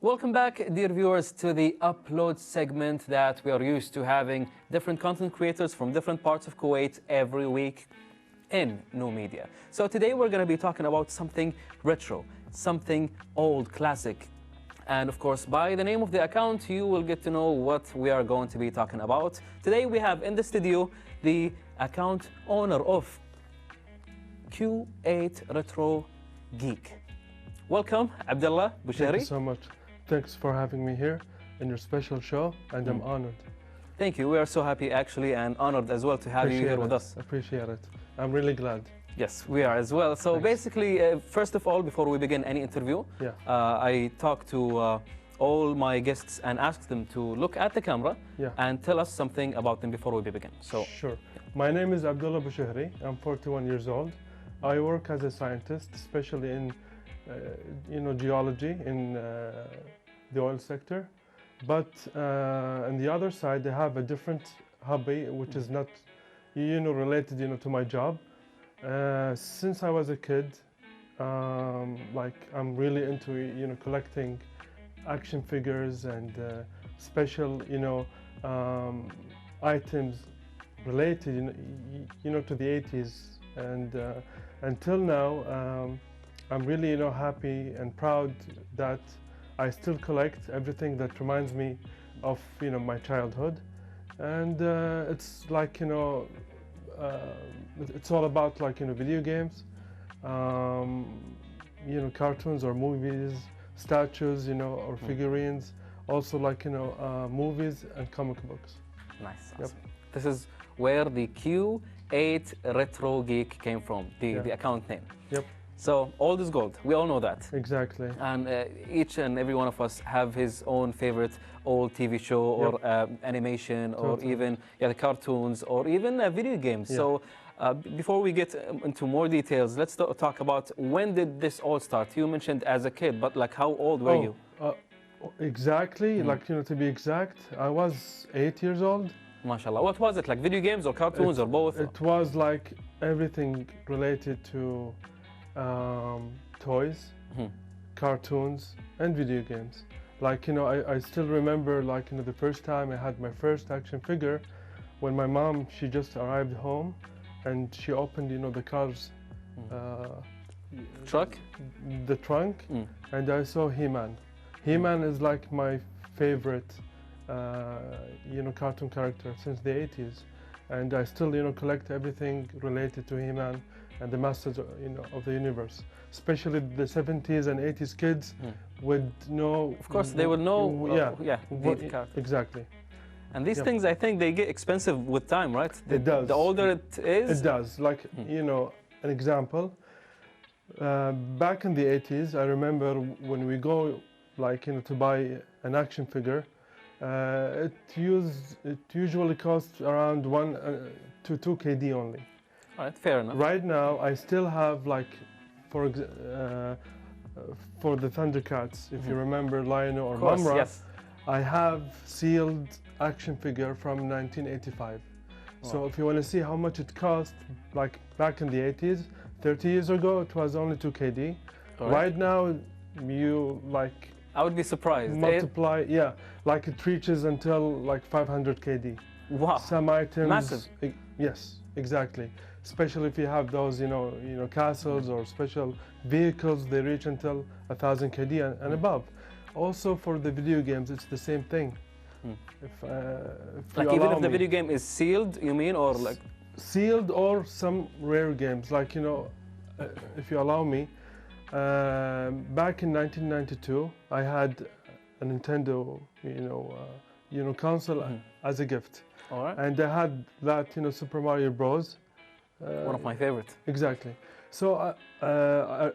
Welcome back, dear viewers, to the upload segment that we are used to having different content creators from different parts of Kuwait every week in New Media. So today we're going to be talking about something retro, something old, classic. And of course, by the name of the account, you will get to know what we are going to be talking about. Today we have in the studio the account owner of Q8 Retro Geek. Welcome, Abdullah Bushari. Thank you so much. Thanks for having me here in your special show, and I'm honored. Thank you. We are so happy, actually, and honored as well to have you here with us. Appreciate it. I'm really glad. Yes, we are as well. So basically, first of all, before we begin any interview, I talk to all my guests and ask them to look at the camera and tell us something about them before we begin. So, sure. My name is Abdullah Bushari. I'm 41 years old. I work as a scientist, especially in geology in the oil sector. But on the other side, I have a different hobby, which is not, related, to my job. Since I was a kid, I'm really into, collecting action figures and special, items related, to the 80s. And until now, I'm really, happy and proud that I still collect everything that reminds me of, my childhood. And it's like, it's all about video games, cartoons or movies, statues, or figurines. Also movies and comic books. Nice. Awesome. This is where the Q8 Retro Geek came from, the account name. Yep. So old is gold. We all know that. Exactly. And each and every one of us have his own favorite old TV show or animation or even the cartoons or even video games. So before we get into more details, let's talk about when did this all start? You mentioned as a kid, but how old were you? Exactly. To be exact, I was 8 years old. MashaAllah. What was it? Like video games or cartoons or both? It was like everything related to toys, cartoons, and video games. I still remember, the first time I had my first action figure when my mom, she just arrived home and she opened, the car's the trunk, and I saw He-Man. He-Man is like my favorite, cartoon character since the 80s. And I still, collect everything related to He-Man and the Masters, of the Universe. Especially the 70s and 80s kids would know. Of course, they would know. Exactly. And these things, I think, they get expensive with time, right? It does. The older it is. It does. An example. Back in the 80s, I remember when we go, to buy an action figure. It usually costs around 1 to 2 KD only. All right, fair enough. Right now, I still have for the Thundercats, if you remember Lionel or Mumra, yes. I have sealed action figure from 1985. Wow. So if you want to see how much it cost, back in the 80s, 30 years ago, it was only 2 KD. Right now, you I would be surprised. Multiply, it reaches until 500 KD. Wow. Some items. Massive. Yes, exactly. Especially if you have those, castles or special vehicles, they reach until 1,000 KD and above. Also for the video games, it's the same thing. Even if the video game is sealed, you mean, or sealed, or some rare games, if you allow me. Back in 1992, I had a Nintendo, console as a gift. All right. And I had that, Super Mario Bros. One of my favorites. Exactly. So, I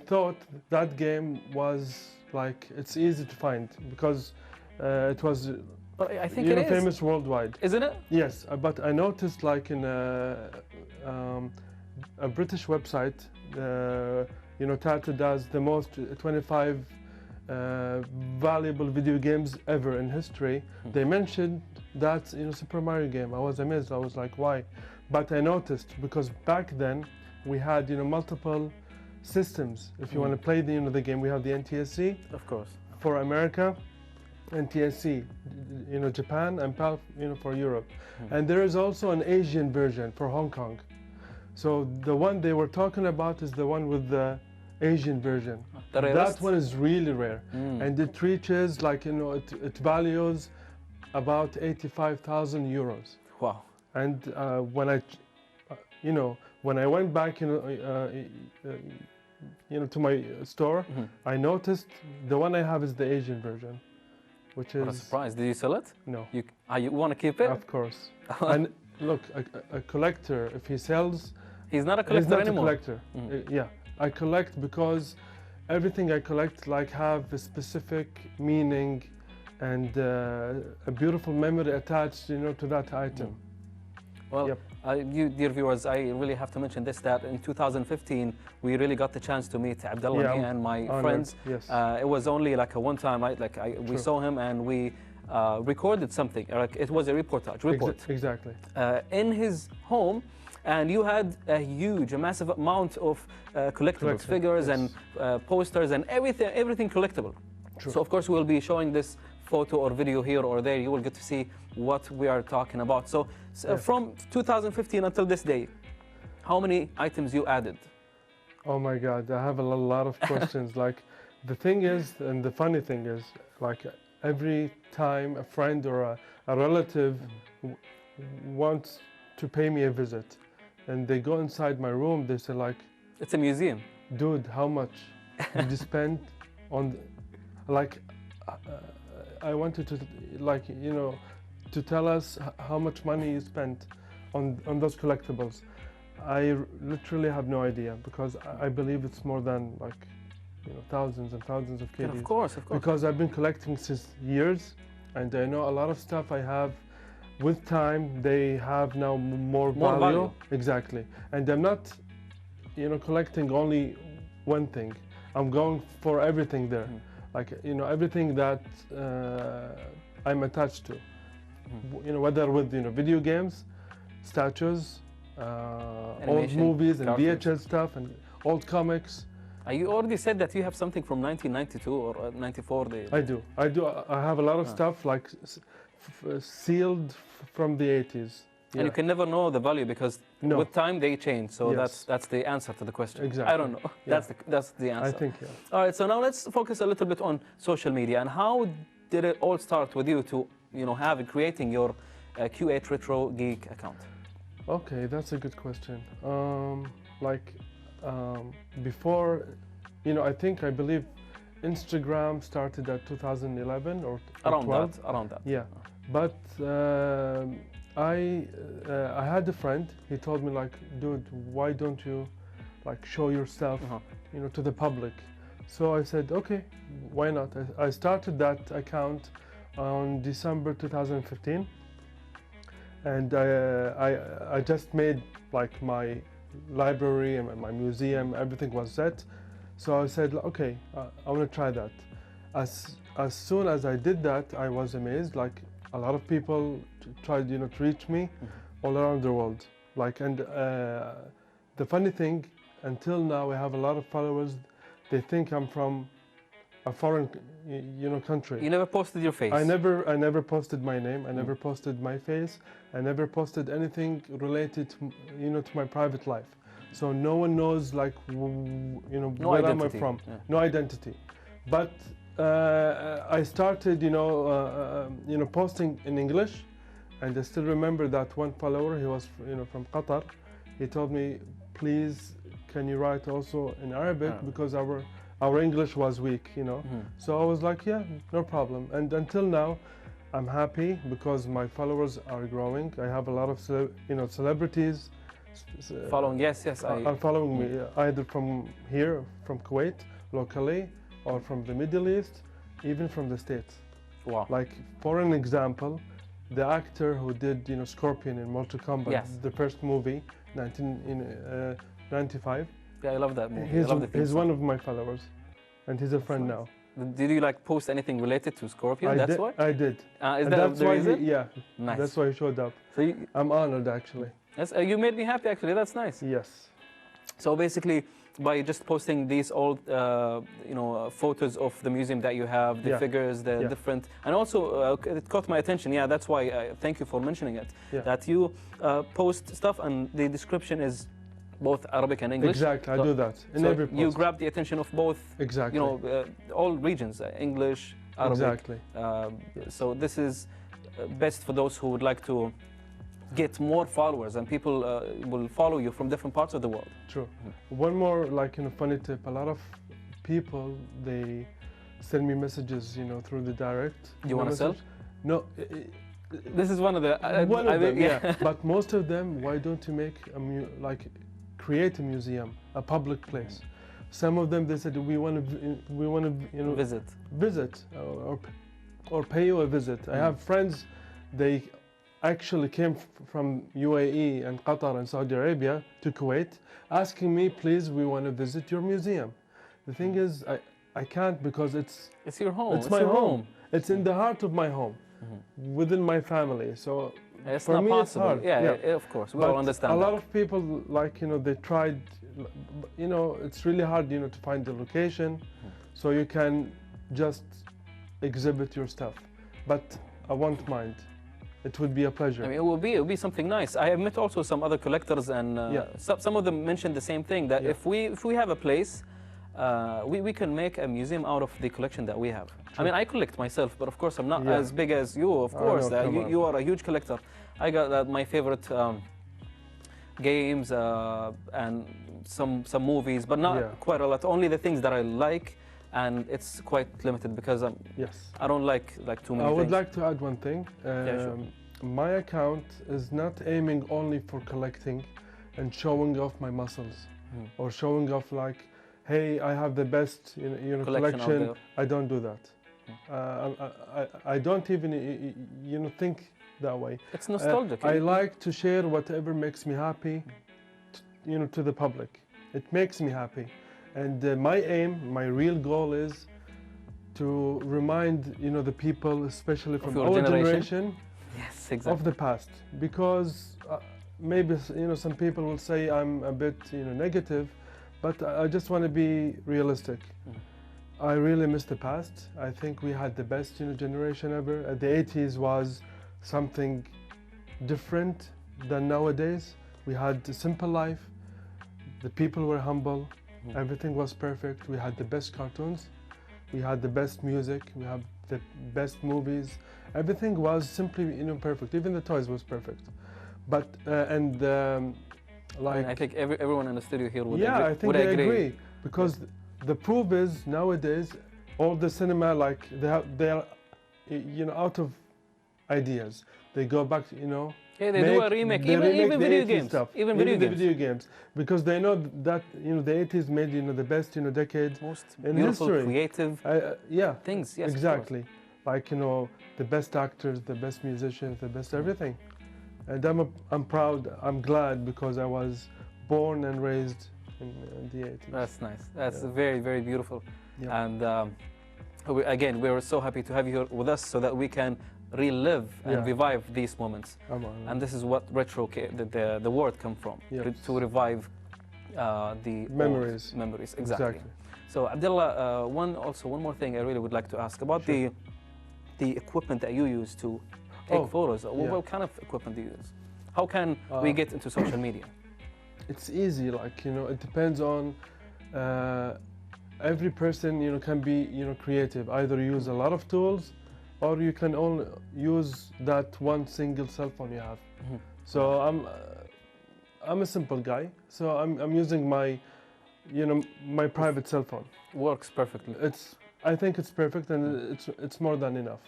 thought that game was it's easy to find because it was I think it is famous worldwide. Isn't it? Yes, but I noticed in a British website, touted as the most 25 valuable video games ever in history. They mentioned that Super Mario game. I was amazed. I was like, why? But I noticed because back then we had multiple systems. If you want to play the game, we have the NTSC. Of course. For America, NTSC, Japan, and PAL, for Europe. And there is also an Asian version for Hong Kong. So the one they were talking about is the one with the Asian version. That one is really rare, and it reaches it values about 85,000 euros. Wow! And when I went back, to my store, I noticed the one I have is the Asian version, which is. What a surprise! Did you sell it? No. You want to keep it? Of course. And look, a collector, if he sells. He's not a collector anymore. He's not a collector. Yeah, I collect because everything I collect have a specific meaning and a beautiful memory attached, to that item. Well, you, dear viewers, I really have to mention this, that in 2015, we really got the chance to meet Abdullah and my friends. Yes. It was only like a one-time, we saw him and we recorded something. It was a report. Exactly. In his home. And you had a massive amount of collectibles, figures and posters and everything collectible. True. So of course we'll be showing this photo or video here or there. You will get to see what we are talking about. So from 2015 until this day, how many items you added? Oh my God, I have a lot of questions. The thing is, and the funny thing is, every time a friend or a relative wants to pay me a visit, and they go inside my room, they say it's a museum. Dude, how much did you spend on, I wanted to, to tell us how much money you spent on those collectibles. I literally have no idea, because I believe it's more than thousands and thousands of KDs. Of course. Because I've been collecting since years, and I know a lot of stuff I have. With time, they have now more value. Exactly. And I'm not, collecting only one thing. I'm going for everything there. Everything that I'm attached to. Whether with, video games, statues, old movies and VHS stuff and old comics. You already said that you have something from 1992 or 94. I do. I have a lot of stuff sealed from the 80s. And you can never know the value because with time they change. So that's the answer to the question. Exactly. I don't know. That's the answer. I think, All right, so now let's focus a little bit on social media. And how did it all start with you to, creating your Q8 Retro Geek account? Okay, that's a good question. Before, I believe Instagram started at 2011 or around that. Yeah. But I had a friend. He told me dude, why don't you show yourself, to the public? So I said, okay, why not? I started that account on December 2015, and I just made my library and my museum. Everything was set. So I said, okay, I want to try that. As soon as I did that, I was amazed. A lot of people tried, to reach me all around the world. And the funny thing, until now, I have a lot of followers. They think I'm from a foreign, country. You never posted your face. I never posted my name. I never posted my face. I never posted anything related to, to my private life. So no one knows, where am I from? Yeah. No identity. But I started, posting in English, and I still remember that one follower. He was, from Qatar. He told me, please, can you write also in Arabic, because our English was weak, So I was like, yeah, no problem. And until now, I'm happy because my followers are growing. I have a lot of, celebrities. Following, yes, are following me either from here, from Kuwait, locally, or from the Middle East, even from the States. Wow. For an example, the actor who did, Scorpion in Mortal Kombat, the first movie, 1995. Yeah, I love that movie. He's one of my followers, and he's a friend now. Did you post anything related to Scorpion? That's why? I did. Is that the reason? Nice. That's why he showed up. So I'm honored, actually. You made me happy, actually. That's nice. Yes. So basically, by just posting these old, photos of the museum that you have, the figures, the different, and also it caught my attention. Yeah, that's why thank you for mentioning it. Yeah. That you post stuff and the description is both Arabic and English. Exactly, I do that in so every post. You grab the attention of both. Exactly. All regions, English, Arabic. Exactly. So this is best for those who would like to get more followers, and people will follow you from different parts of the world. True. One more funny tip. A lot of people, they send me messages, through the direct. You want to sell? No. This is one of the. One of them, yeah. But most of them, why don't you make create a museum, a public place? Some of them, they said we want to visit or pay you a visit. I have friends, they actually came from UAE and Qatar and Saudi Arabia to Kuwait, asking me, please, we want to visit your museum. The thing is, I can't, because it's your home. It's my home. It's in the heart of my home, within my family. So it's for not me, possible. it's hard. Yeah, of course, we all understand. A that. lot of people, they tried. It's really hard, to find the location, so you can just exhibit your stuff. But I won't mind. It would be a pleasure. I mean, it will be something nice. I have met also some other collectors, and some of them mentioned the same thing, that if we have a place, we can make a museum out of the collection that we have. True. I mean, I collect myself, but of course I'm not as big as you. Of course, you are a huge collector. I got my favorite games and some movies, but not quite a lot. Only the things that I like. And it's quite limited because I don't like too many things. I would like to add one thing. Sure. My account is not aiming only for collecting and showing off my muscles, or showing off hey, I have the best collection. I don't do that. I don't even think that way. It's nostalgic. I like to share whatever makes me happy, to the public. It makes me happy. And my aim, my real goal is to remind, the people, especially from our generation, yes, exactly, of the past. Because maybe, some people will say I'm a bit, negative, but I just want to be realistic. I really miss the past. I think we had the best, generation ever. The 80s was something different than nowadays. We had a simple life. The people were humble. Everything was perfect. We had the best cartoons, we had the best music, we had the best movies. Everything was simply, perfect. Even the toys was perfect. But I think everyone in the studio here would agree. Yeah, I think they agree, because the proof is nowadays all the cinema they are out of ideas. They go back, Yeah, they do a remake, even video games. Stuff. Even video games, because they know that the 80s made the best decade most in beautiful, history. creative things. Yes, exactly. The best actors, the best musicians, the best everything. And I'm proud. I'm glad, because I was born and raised in the 80s. That's nice. That's very, very beautiful. Yeah. And again, we're so happy to have you here with us, so that we can relive and revive these moments. And this is what retro, the word come from, to revive the memories. Memories, exactly. So Abdullah, one more thing I really would like to ask about the equipment that you use to take photos. What kind of equipment do you use? How can we get into social media? It's easy, it depends on every person, can be, creative. Either use a lot of tools, or you can only use that one single cell phone you have. So I'm a simple guy, so I'm using my my private cell phone. Works perfectly. I think it's perfect, and it's more than enough.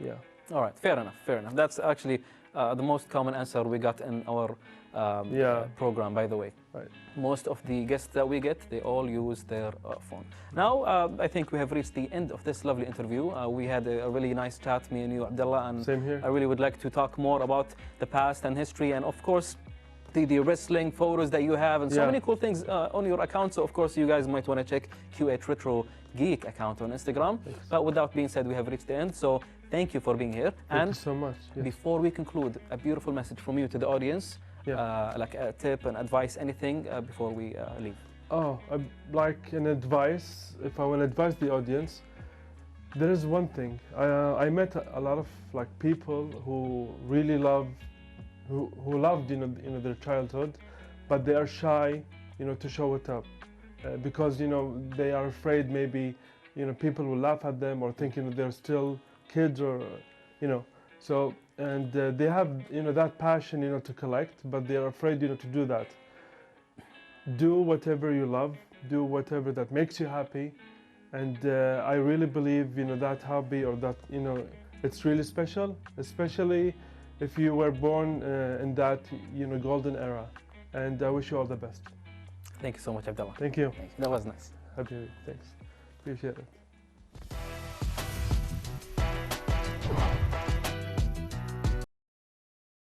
Yeah. All right, fair enough. That's actually the most common answer we got in our program, by the way. Right. Most of the guests that we get, they all use their phone. Now, I think we have reached the end of this lovely interview. We had a really nice chat, me and you, Abdullah, and same here. I really would like to talk more about the past and history, and of course, the wrestling photos that you have, and so many cool things on your account. So of course, you guys might want to check Q8 Retro Geek account on Instagram. Thanks. But without being said, we have reached the end. So thank you for being here. Thank you so much. Yes. Before we conclude, a beautiful message from you to the audience, Yeah. like a tip and advice, anything before we leave? Oh, like an advice, if I want to advise the audience, there is one thing. I met a lot of like people who really love, who loved their childhood, but they are shy, to show it up, because they are afraid maybe people will laugh at them or think they're still kids or so, and they have that passion to collect, but they are afraid to do that. Do whatever you love, do whatever that makes you happy, and I really believe that hobby or that it's really special, especially if you were born in that golden era. And I wish you all the best. Thank you so much, Abdullah. Thank you. Thank you. That was nice. Happy, thanks. Appreciate it.